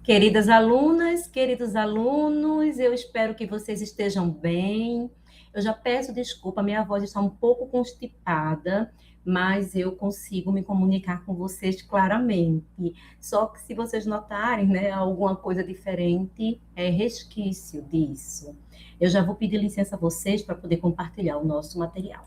Queridas alunas, queridos alunos, eu espero que vocês estejam bem. Eu já peço desculpa, minha voz está um pouco constipada, mas eu consigo me comunicar com vocês claramente. Só que se vocês notarem, né, alguma coisa diferente, é resquício disso. Eu já vou pedir licença a vocês para poder compartilhar o nosso material.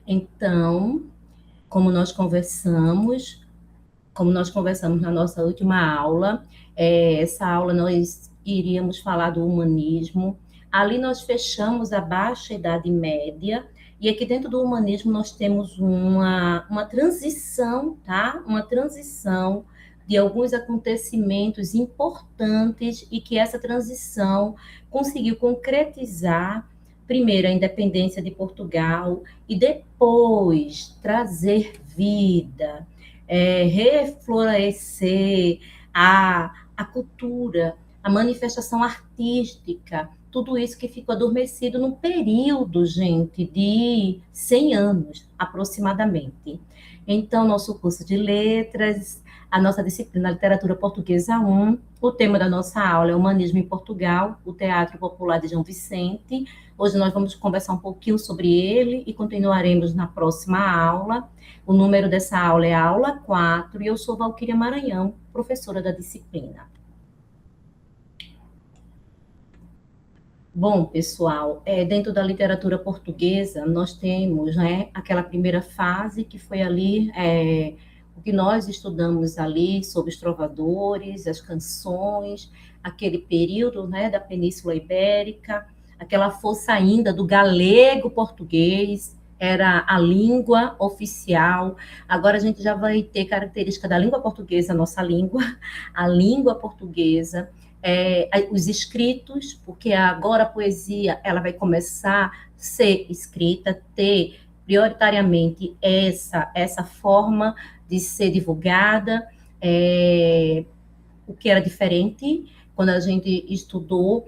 Então, como nós conversamos, como nós conversamos na nossa última aula, essa aula nós iríamos falar do humanismo. Ali nós fechamos a Baixa Idade Média, e aqui dentro do humanismo nós temos uma transição, tá? Uma transição de alguns acontecimentos importantes e que essa transição conseguiu concretizar primeiro a independência de Portugal e depois trazer vida, reflorescer a cultura, a manifestação artística, tudo isso que ficou adormecido num período, gente, de 100 anos, aproximadamente. Então, nosso curso de letras, a nossa disciplina Literatura Portuguesa 1, o tema da nossa aula é Humanismo em Portugal, o Teatro Popular de João Vicente. Hoje nós vamos conversar um pouquinho sobre ele e continuaremos na próxima aula. O número dessa aula é a aula 4 e eu sou Valquíria Maranhão, professora da disciplina. Bom, pessoal, dentro da literatura portuguesa, nós temos, né, aquela primeira fase que foi ali, o que nós estudamos ali sobre os trovadores, as canções, aquele período, né, da Península Ibérica, aquela força ainda do galego português, era a língua oficial. Agora a gente já vai ter característica da língua portuguesa, a nossa língua, a língua portuguesa, os escritos, porque agora a poesia ela vai começar a ser escrita, ter prioritariamente essa forma de ser divulgada, o que era diferente quando a gente estudou.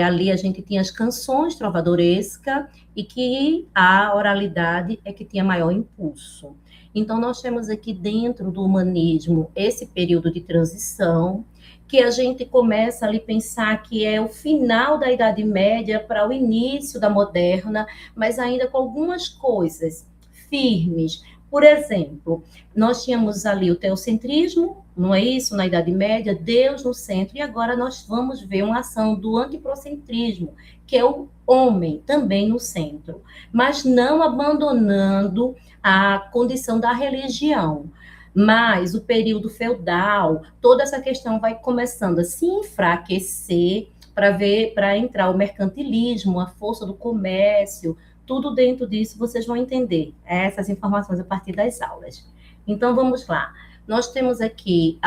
Ali a gente tinha as canções trovadorescas e que a oralidade é que tinha maior impulso. Então, nós temos aqui dentro do humanismo esse período de transição, que a gente começa ali a pensar que é o final da Idade Média para o início da Moderna, mas ainda com algumas coisas firmes. Por exemplo, nós tínhamos ali o teocentrismo, não é isso? Na Idade Média, Deus no centro, e agora nós vamos ver uma ação do antroprocentrismo, que é o homem também no centro, mas não abandonando a condição da religião. Mas o período feudal, toda essa questão vai começando a se enfraquecer para entrar o mercantilismo, a força do comércio, tudo dentro disso vocês vão entender essas informações a partir das aulas. Então vamos lá. Nós temos aqui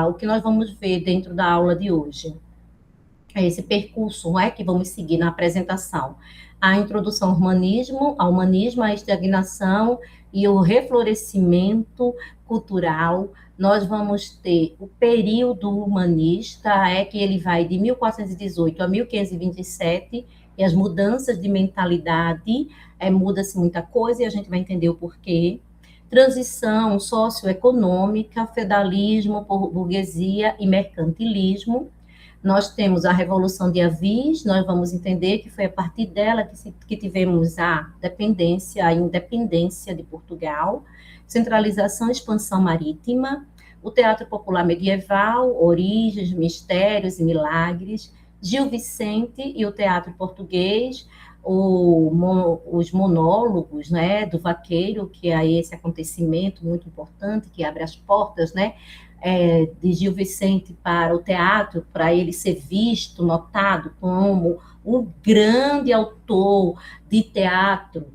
o que nós vamos ver dentro da aula de hoje. É esse percurso, não é, que vamos seguir na apresentação. A introdução ao humanismo, a estagnação e o reflorescimento cultural. Nós vamos ter o período humanista, que ele vai de 1418 a 1527, e as mudanças de mentalidade, muda-se muita coisa e a gente vai entender o porquê. Transição socioeconômica, feudalismo, burguesia e mercantilismo. Nós temos a Revolução de Avis, nós vamos entender que foi a partir dela que tivemos a independência de Portugal, centralização e expansão marítima, o Teatro Popular Medieval, origens, mistérios e milagres, Gil Vicente e o Teatro Português, os monólogos, né, do vaqueiro, que é esse acontecimento muito importante, que abre as portas, né, de Gil Vicente para o teatro, para ele ser visto, notado como um grande autor de teatro,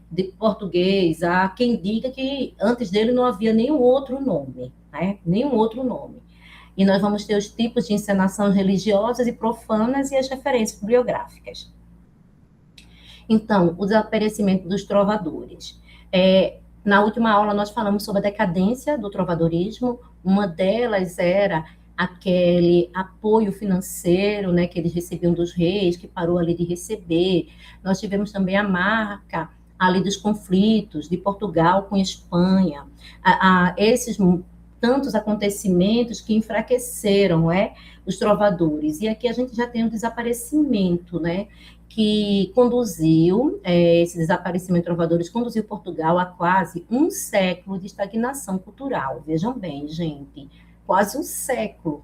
de português. Há quem diga que antes dele não havia nenhum outro nome, nenhum outro nome. E nós vamos ter os tipos de encenações religiosas e profanas e as referências bibliográficas. Então, o desaparecimento dos trovadores. Na última aula, nós falamos sobre a decadência do trovadorismo. Uma delas era aquele apoio financeiro, né, que eles recebiam dos reis, que parou ali de receber. Nós tivemos também a marca ali dos conflitos de Portugal com Espanha, esses tantos acontecimentos que enfraqueceram, os trovadores. E aqui a gente já tem um desaparecimento, né, que conduziu, esse desaparecimento de trovadores conduziu Portugal a quase um século de estagnação cultural. Vejam bem, gente, quase um século,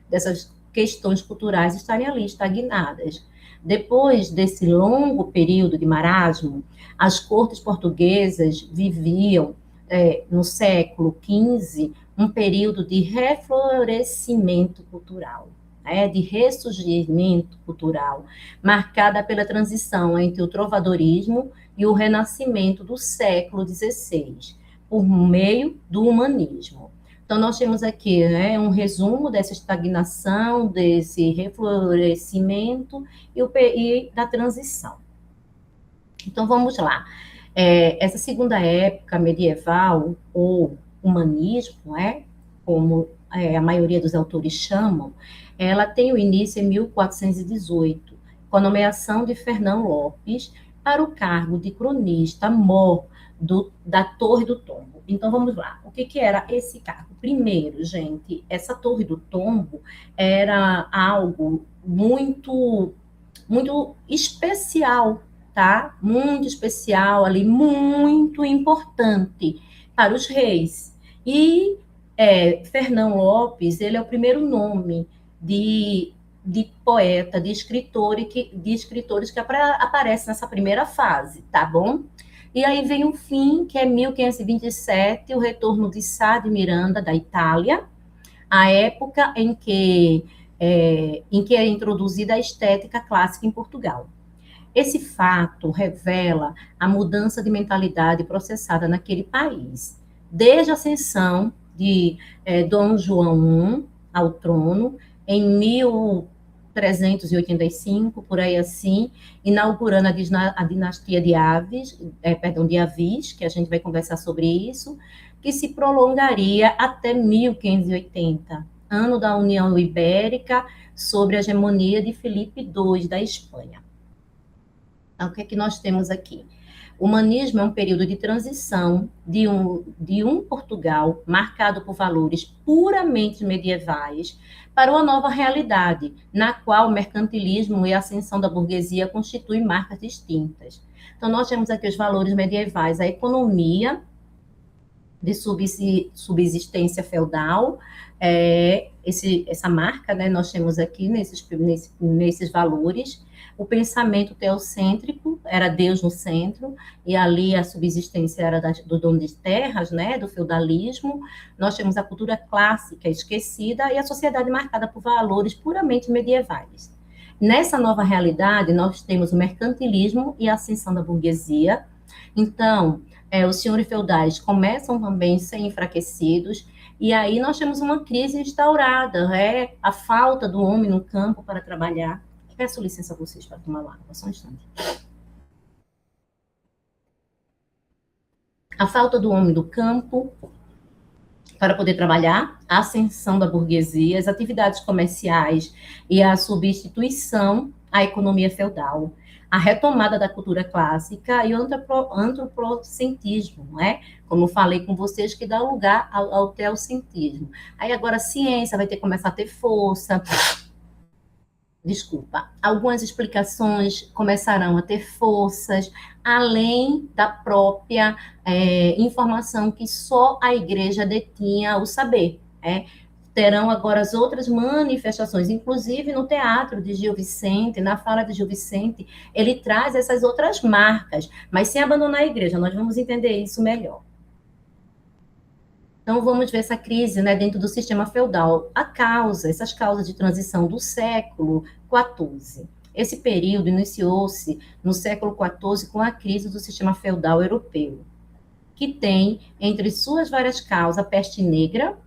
dessas questões culturais estarem ali estagnadas. Depois desse longo período de marasmo, as cortes portuguesas viviam, no século XV, um período de reflorescimento cultural, de ressurgimento cultural, marcada pela transição entre o trovadorismo e o renascimento do século XVI, por meio do humanismo. Então, nós temos aqui, um resumo dessa estagnação, desse reflorescimento e da transição. Então, vamos lá. Essa segunda época medieval, ou humanismo, como a maioria dos autores chamam, ela tem o início em 1418, com a nomeação de Fernão Lopes para o cargo de cronista-mor da Torre do Tombo. Então, vamos lá. O que era esse cargo? Primeiro, gente, essa Torre do Tombo era algo muito, muito especial, tá? Muito especial ali, muito importante para os reis. E Fernão Lopes, ele é o primeiro nome de poeta, de escritores que aparece nessa primeira fase, tá bom? E aí vem o fim, que é 1527, o retorno de Sá de Miranda, da Itália, a época em que é introduzida a estética clássica em Portugal. Esse fato revela a mudança de mentalidade processada naquele país, desde a ascensão de Dom João I ao trono, em 1385, por aí assim, inaugurando a dinastia de Avis, que a gente vai conversar sobre isso, que se prolongaria até 1580, ano da União Ibérica, sob a hegemonia de Filipe II da Espanha. Então, o que é que nós temos aqui? O humanismo é um período de transição de um Portugal marcado por valores puramente medievais para uma nova realidade, na qual o mercantilismo e a ascensão da burguesia constituem marcas distintas. Então, nós temos aqui os valores medievais, a economia de subsistência feudal, essa marca, né, nós temos aqui nesses valores. O pensamento teocêntrico, era Deus no centro, e ali a subsistência era do dono de terras, né, do feudalismo. Nós temos a cultura clássica esquecida e a sociedade marcada por valores puramente medievais. Nessa nova realidade, nós temos o mercantilismo e a ascensão da burguesia. Então, os senhores feudais começam também a ser enfraquecidos, e aí nós temos uma crise instaurada, a falta do homem no campo para trabalhar. Peço licença a vocês para tomar água, só um instante. A falta do homem do campo para poder trabalhar, a ascensão da burguesia, as atividades comerciais e a substituição à economia feudal, a retomada da cultura clássica e o antropocentrismo, como falei com vocês, que dá lugar ao teocentrismo. Aí agora a ciência vai ter que começar a ter força. Algumas explicações começarão a ter forças, além da própria informação que só a igreja detinha o saber. Terão agora as outras manifestações, inclusive no teatro de Gil Vicente, na fala de Gil Vicente, ele traz essas outras marcas, mas sem abandonar a igreja, nós vamos entender isso melhor. Então, vamos ver essa crise, dentro do sistema feudal. Essas causas de transição do século XIV. Esse período iniciou-se no século XIV com a crise do sistema feudal europeu, que tem, entre suas várias causas, a peste negra,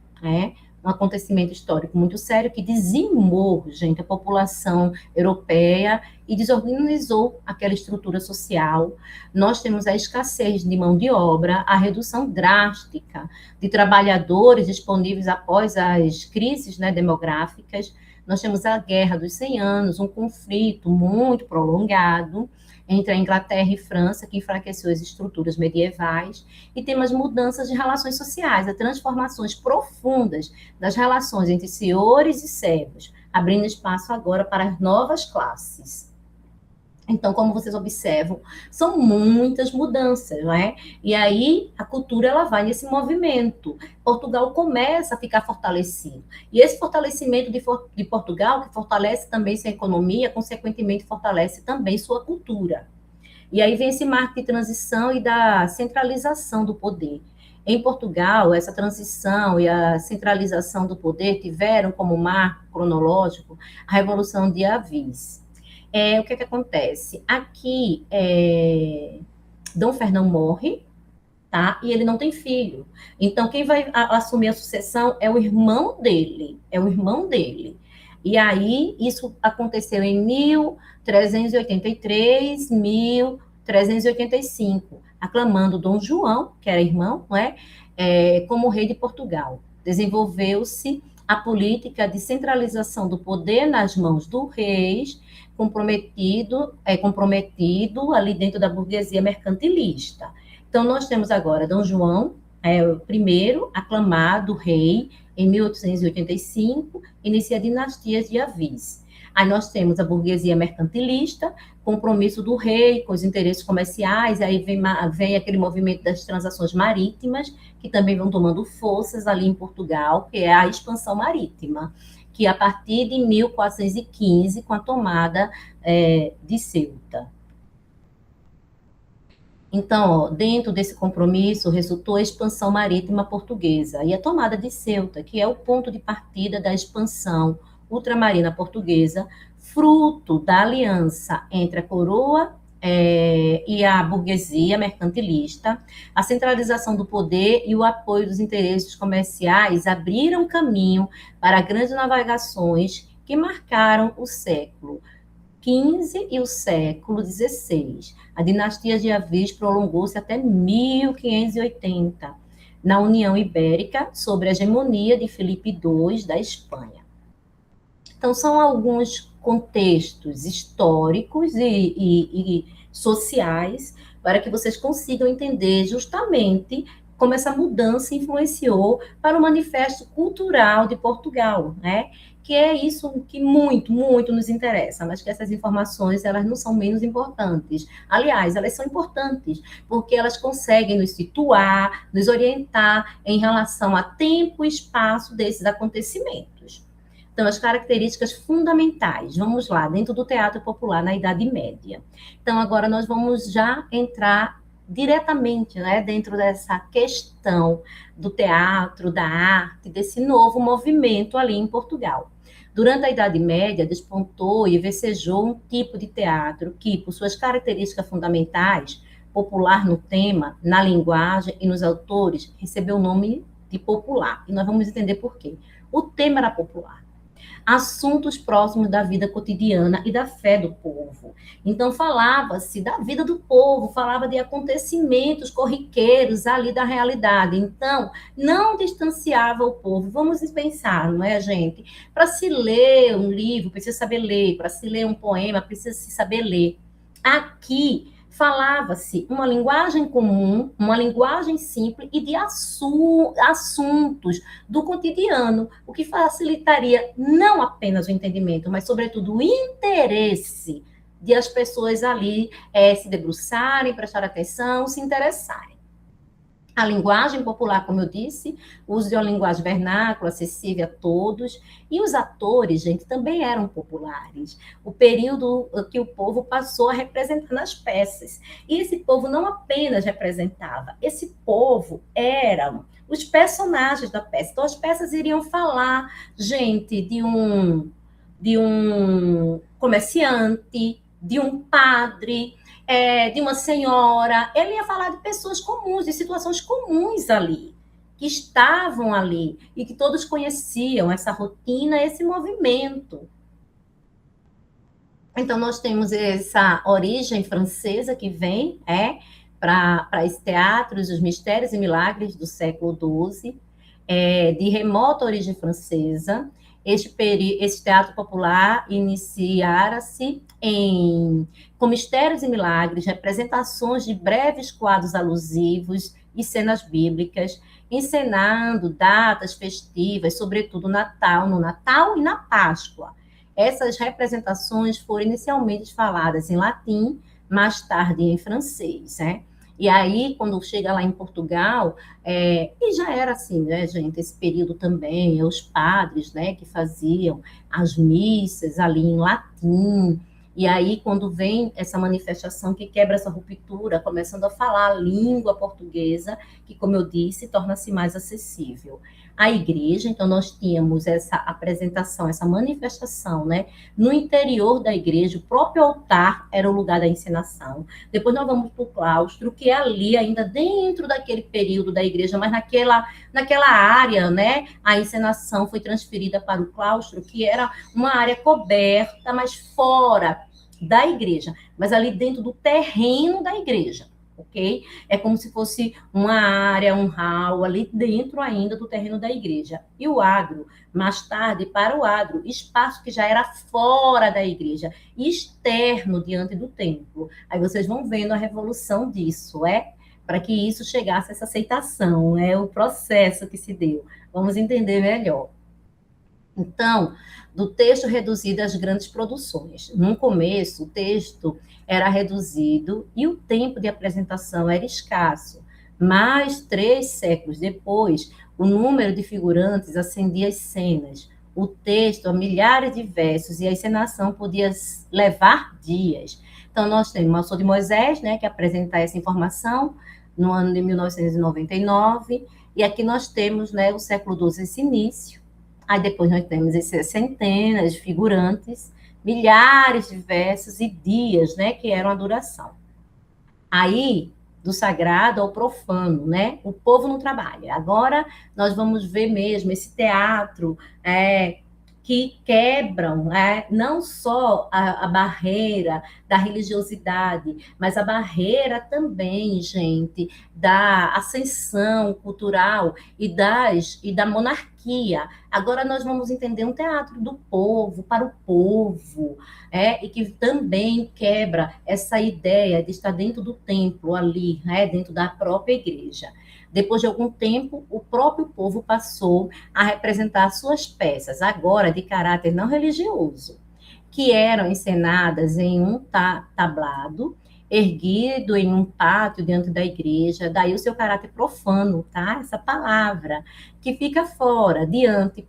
um acontecimento histórico muito sério que dizimou, gente, a população europeia e desorganizou aquela estrutura social. Nós temos a escassez de mão de obra, a redução drástica de trabalhadores disponíveis após as crises, né, demográficas. Nós temos a Guerra dos 100 Anos, um conflito muito prolongado entre a Inglaterra e França, que enfraqueceu as estruturas medievais, e temos mudanças de relações sociais, as transformações profundas das relações entre senhores e servos, abrindo espaço agora para as novas classes. Então, como vocês observam, são muitas mudanças, não é? E aí a cultura ela vai nesse movimento. Portugal começa a ficar fortalecido. E esse fortalecimento de Portugal, que fortalece também sua economia, consequentemente fortalece também sua cultura. E aí vem esse marco de transição e da centralização do poder. Em Portugal, essa transição e a centralização do poder tiveram como marco cronológico a Revolução de Avis. O que acontece? Aqui, Dom Fernão morre, tá? E ele não tem filho. Então, quem vai assumir a sucessão é o irmão dele. E aí, isso aconteceu em 1383, 1385, aclamando Dom João, que era irmão, não é? Como rei de Portugal. Desenvolveu-se a política de centralização do poder nas mãos do rei, comprometido ali dentro da burguesia mercantilista. Então, nós temos agora Dom João, o primeiro aclamado rei, em 1885, inicia a dinastia de Avis. Aí nós temos a burguesia mercantilista, compromisso do rei com os interesses comerciais, aí vem aquele movimento das transações marítimas, que também vão tomando forças ali em Portugal, que é a expansão marítima, que a partir de 1415, com a tomada de Ceuta. Então, dentro desse compromisso, resultou a expansão marítima portuguesa e a tomada de Ceuta, que é o ponto de partida da expansão ultramarina portuguesa, fruto da aliança entre a coroa e a burguesia mercantilista. A centralização do poder e o apoio dos interesses comerciais abriram caminho para grandes navegações que marcaram o século XV e o século XVI. A dinastia de Avis prolongou-se até 1580, na União Ibérica, sob a hegemonia de Filipe II da Espanha. Então, são alguns contextos históricos e sociais para que vocês consigam entender justamente como essa mudança influenciou para o manifesto cultural de Portugal, né? Que é isso que muito nos interessa, mas que essas informações, elas não são menos importantes. Aliás, elas são importantes, porque elas conseguem nos situar, nos orientar em relação a tempo e espaço desses acontecimentos. Então, as características fundamentais, vamos lá, dentro do teatro popular na Idade Média. Então, agora nós vamos já entrar diretamente, né, dentro dessa questão do teatro, da arte, desse novo movimento ali em Portugal. Durante a Idade Média, despontou e vicejou um tipo de teatro que, por suas características fundamentais, popular no tema, na linguagem e nos autores, recebeu o nome de popular. E nós vamos entender por quê. O tema era popular. Assuntos próximos da vida cotidiana e da fé do povo. Então, falava-se da vida do povo, falava de acontecimentos corriqueiros ali da realidade. Então, não distanciava o povo. Vamos pensar, não é, gente? Para se ler um livro, precisa saber ler. Para se ler um poema, precisa se saber ler. Aqui, falava-se uma linguagem comum, uma linguagem simples e de assuntos do cotidiano, o que facilitaria não apenas o entendimento, mas, sobretudo, o interesse de as pessoas ali se debruçarem, prestar atenção, se interessarem. A linguagem popular, como eu disse, o uso de uma linguagem vernácula, acessível a todos, e os atores, gente, também eram populares. O período que o povo passou a representar nas peças. E esse povo não apenas representava, esse povo eram os personagens da peça. Então, as peças iriam falar, gente, de um comerciante, de um padre, de uma senhora. Ele ia falar de pessoas comuns, de situações comuns ali. que estavam ali e que todos conheciam essa rotina, esse movimento. Então, nós temos essa origem francesa que vem para esse teatro, os mistérios e milagres do século XII, de remota origem francesa. Esse teatro popular iniciara-se com mistérios e milagres, representações de breves quadros alusivos e cenas bíblicas, encenando datas festivas, sobretudo no Natal e na Páscoa. Essas representações foram inicialmente faladas em latim, mais tarde em francês, né? E aí, quando chega lá em Portugal, e já era assim, né, gente, esse período também, os padres, né, que faziam as missas ali em latim, e aí, quando vem essa manifestação que quebra essa ruptura, começando a falar a língua portuguesa, que, como eu disse, torna-se mais acessível. A igreja, então, nós tínhamos essa apresentação, essa manifestação, né? No interior da igreja, o próprio altar era o lugar da encenação. Depois nós vamos para o claustro, que é ali, ainda dentro daquele período da igreja, mas naquela área, né? A encenação foi transferida para o claustro, que era uma área coberta, mas fora da igreja, mas ali dentro do terreno da igreja, ok? É como se fosse uma área, um hall, ali dentro ainda do terreno da igreja. E o adro, mais tarde, para o adro, espaço que já era fora da igreja, externo diante do templo. Aí vocês vão vendo a revolução disso, para que isso chegasse a essa aceitação, o processo que se deu. Vamos entender melhor. Então, do texto reduzido às grandes produções. No começo, o texto era reduzido e o tempo de apresentação era escasso. Mas 3 séculos depois, o número de figurantes ascendia as cenas, o texto a milhares de versos e a encenação podia levar dias. Então, nós temos o Malsor de Moisés, né, que apresenta essa informação no ano de 1999, e aqui nós temos, né, o século XII, esse início. Aí depois nós temos essas centenas de figurantes, milhares de versos e dias, né, que eram a duração. Aí, do sagrado ao profano, né, o povo não trabalha. Agora nós vamos ver mesmo esse teatro que quebram não só a barreira da religiosidade, mas a barreira também, gente, da ascensão cultural e da monarquia. Agora nós vamos entender um teatro do povo, para o povo, e que também quebra essa ideia de estar dentro do templo, ali, dentro da própria igreja. Depois de algum tempo, o próprio povo passou a representar suas peças, agora de caráter não religioso, que eram encenadas em um tablado, erguido em um pátio diante da igreja, daí o seu caráter profano, tá? Essa palavra, que fica fora, diante,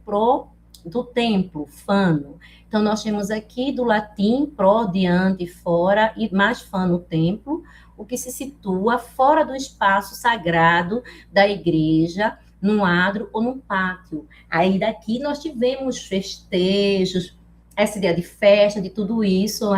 do templo, fano. Então, nós temos aqui do latim, pro, diante, fora, e mais fano, templo, o que se situa fora do espaço sagrado da igreja, num adro ou num pátio. Aí daqui nós tivemos festejos, essa ideia de festa, de tudo isso,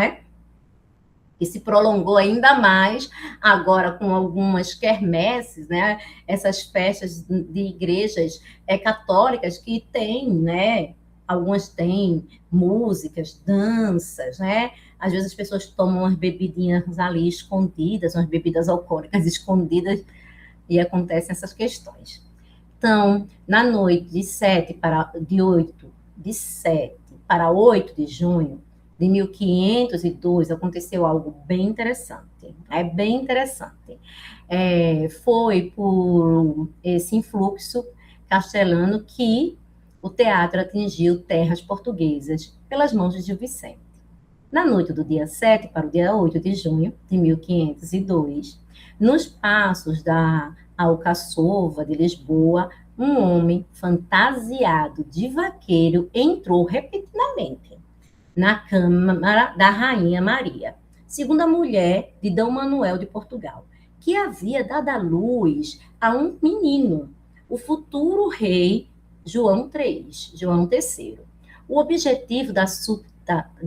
que se prolongou ainda mais agora com algumas quermesses, né? Essas festas de igrejas católicas que têm, né? Algumas têm músicas, danças, né? Às vezes as pessoas tomam umas bebidinhas ali escondidas, umas bebidas alcoólicas escondidas, e acontecem essas questões. Então, na noite de 7 para 8 de junho de 1502, aconteceu algo bem interessante. Bem interessante. Foi por esse influxo castelhano que o teatro atingiu terras portuguesas pelas mãos de Gil Vicente. Na noite do dia 7 para o dia 8 de junho de 1502, nos passos da Alcaçova de Lisboa, um homem fantasiado de vaqueiro entrou repentinamente na câmara da Rainha Maria, segunda mulher de D. Manuel de Portugal, que havia dado à luz a um menino, o futuro rei João III. O objetivo da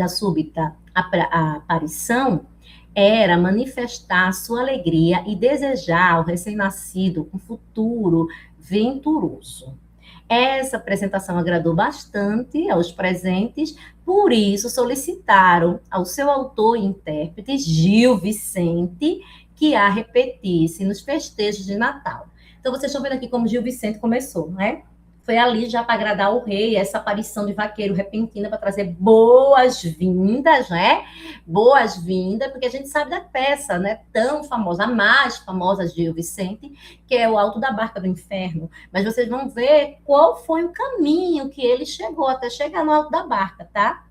súbita aparição era manifestar sua alegria e desejar ao recém-nascido um futuro Venturoso. Essa apresentação agradou bastante aos presentes, por isso solicitaram ao seu autor e intérprete, Gil Vicente, que a repetisse nos festejos de Natal. Então, vocês estão vendo aqui como Gil Vicente começou, né? Foi ali já para agradar o rei, essa aparição de vaqueiro repentina para trazer boas-vindas, né? Boas-vindas, porque a gente sabe da peça, né? Tão famosa, a mais famosa de Gil Vicente, que é o Alto da Barca do Inferno. Mas vocês vão ver qual foi o caminho que ele chegou até chegar no Alto da Barca, tá?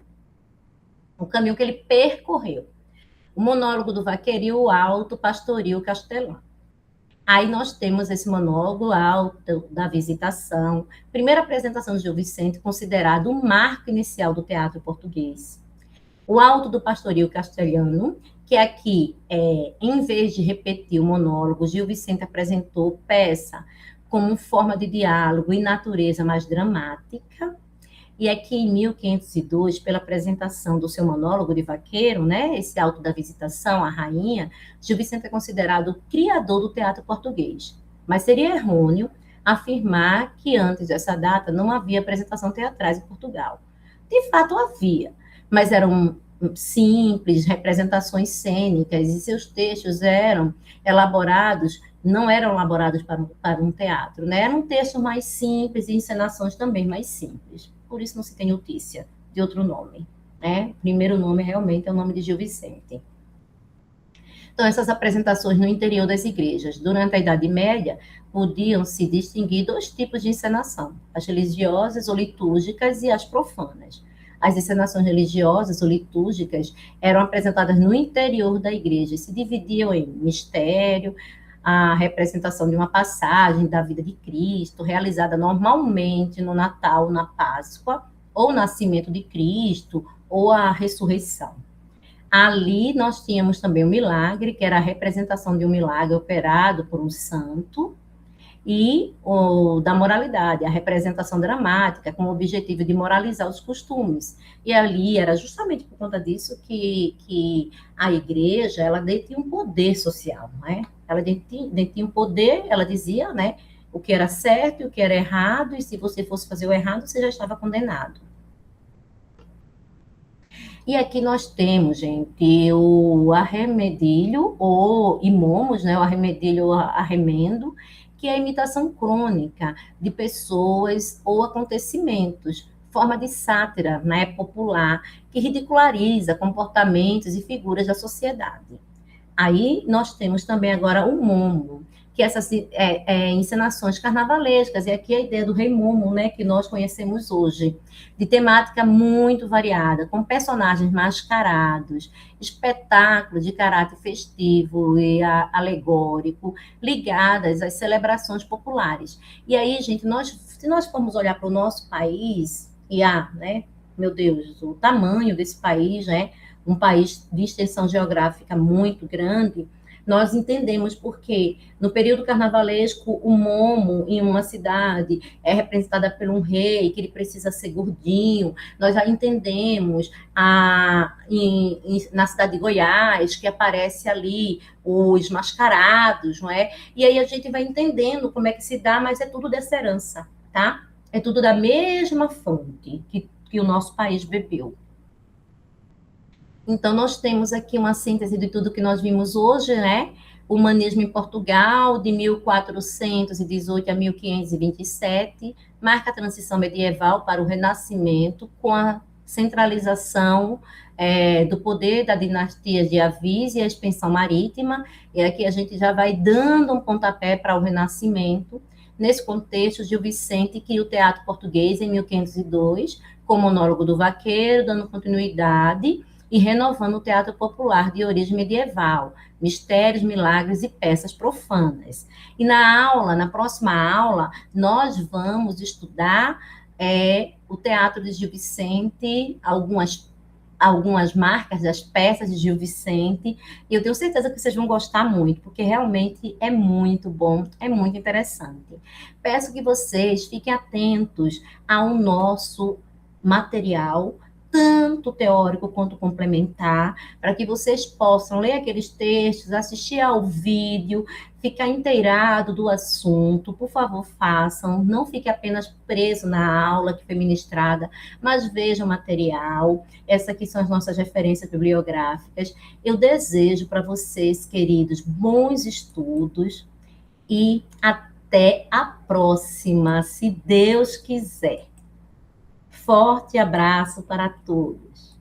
O caminho que ele percorreu. O monólogo do vaqueiro e o alto pastoril castelão. Aí nós temos esse monólogo alto da visitação, primeira apresentação de Gil Vicente, considerado o marco inicial do teatro português. O alto do pastoril castelhano, que aqui, em vez de repetir o monólogo, Gil Vicente apresentou peça como forma de diálogo e natureza mais dramática. E aqui em 1502, pela apresentação do seu monólogo de vaqueiro, né, esse Alto da Visitação, a rainha, Gil Vicente é considerado o criador do teatro português. Mas seria errôneo afirmar que antes dessa data não havia apresentação teatrais em Portugal. De fato havia, mas eram simples representações cênicas e seus textos eram elaborados, não eram elaborados para um teatro, né? Eram textos mais simples e encenações também mais simples. Por isso não se tem notícia de outro nome, né? O primeiro nome realmente é o nome de Gil Vicente. Então, essas apresentações no interior das igrejas, durante a Idade Média, podiam se distinguir dois tipos de encenação, as religiosas ou litúrgicas e as profanas. As encenações religiosas ou litúrgicas eram apresentadas no interior da igreja, se dividiam em mistério, a representação de uma passagem da vida de Cristo, realizada normalmente no Natal, na Páscoa, ou o nascimento de Cristo, ou a ressurreição. Ali nós tínhamos também o milagre, que era a representação de um milagre operado por um santo, e o da moralidade, a representação dramática, com o objetivo de moralizar os costumes. E ali era justamente por conta disso que a igreja, ela detinha um poder social, né? Ela detinha um poder, ela dizia, né, o que era certo e o que era errado, e se você fosse fazer o errado, você já estava condenado. E aqui nós temos, gente, o arremedilho, ou imomos, né, o arremedilho, arremendo, que é a imitação crônica de pessoas ou acontecimentos, forma de sátira, né, popular, que ridiculariza comportamentos e figuras da sociedade. Aí nós temos também agora o Momo, que essas encenações carnavalescas, e aqui a ideia do Rei Momo, né, que nós conhecemos hoje, de temática muito variada, com personagens mascarados, espetáculos de caráter festivo e alegórico, ligadas às celebrações populares. E aí, gente, se nós formos olhar para o nosso país, né, meu Deus, o tamanho desse país, né, um país de extensão geográfica muito grande, nós entendemos porque no período carnavalesco o momo em uma cidade é representada por um rei que ele precisa ser gordinho. Nós já entendemos na cidade de Goiás que aparece ali os mascarados, não é? E aí a gente vai entendendo como é que se dá, mas é tudo dessa herança, tá? É tudo da mesma fonte que o nosso país bebeu. Então, nós temos aqui uma síntese de tudo que nós vimos hoje, né? O humanismo em Portugal, de 1418 a 1527, marca a transição medieval para o Renascimento, com a centralização do poder da dinastia de Avis e a expansão marítima, e aqui a gente já vai dando um pontapé para o Renascimento. Nesse contexto, Gil Vicente cria o teatro português em 1502, com o monólogo do vaqueiro, dando continuidade e renovando o teatro popular de origem medieval, mistérios, milagres e peças profanas. E na próxima aula, nós vamos estudar o teatro de Gil Vicente, algumas marcas das peças de Gil Vicente, e eu tenho certeza que vocês vão gostar muito, porque realmente é muito bom, é muito interessante. Peço que vocês fiquem atentos ao nosso material tanto teórico quanto complementar, para que vocês possam ler aqueles textos, assistir ao vídeo, ficar inteirado do assunto. Por favor, façam. Não fique apenas preso na aula que foi ministrada, mas veja o material. Essas aqui são as nossas referências bibliográficas. Eu desejo para vocês, queridos, bons estudos e até a próxima, se Deus quiser. Forte abraço para todos.